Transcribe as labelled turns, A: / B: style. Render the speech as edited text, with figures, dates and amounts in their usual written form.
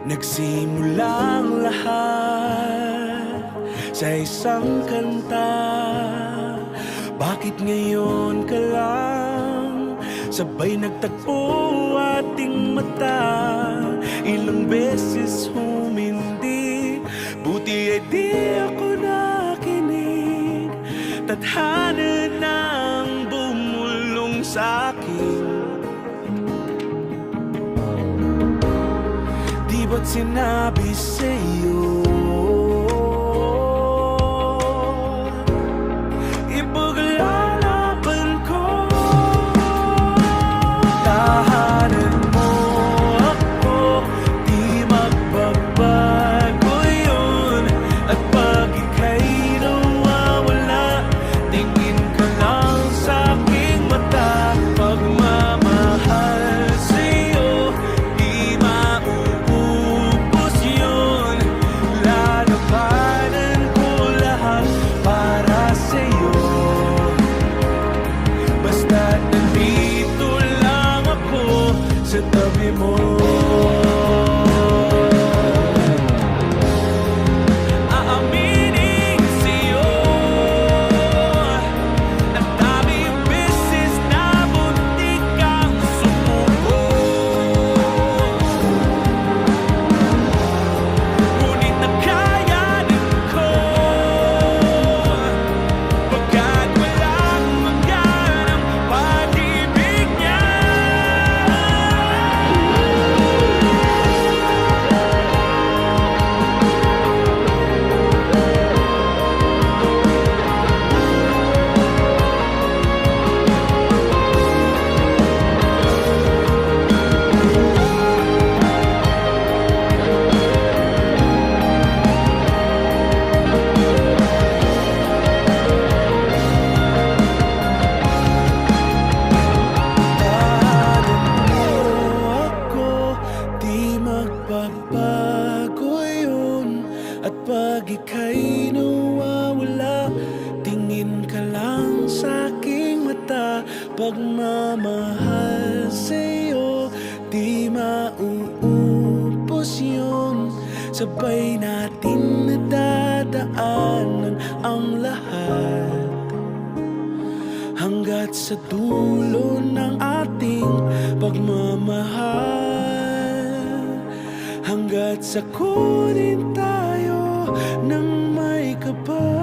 A: Nagsimulang lahat sa isang kanta. Bakit ngayon ka lang sabay nagtagpo ating mata? Ilang beses humindi, buti ay di ako nakinig. Tadhana nang bumulong sa'kin. Di ba't sinabi sa'yo ipaglalaban ko? Tahanan mo ako, di magbabago yun. At pag ika'y nawawala, tingin ka lang sa'king mata. Pagmamahal sa'yo, di mauubos yun. Lalabanan ko lahat para sa'yo. Basta't nandito lang ako sa tabi mo. Aaminin sa'yo, ang daming beses na muntik kang sumuko. Ngunit nakayanan ko, pagkat walang maganang pag-ibig niya. Ako, di magbabago yun. At pag ika'y nawawala, tingin ka lang sa'king mata. Pagmamahal sa'yo, di mauubos yun. Sabay natin nadadaanan ang lahat, hanggat sa dulo ng ating pagmamahal. Hanggat sa kunin tayo ng may kapal.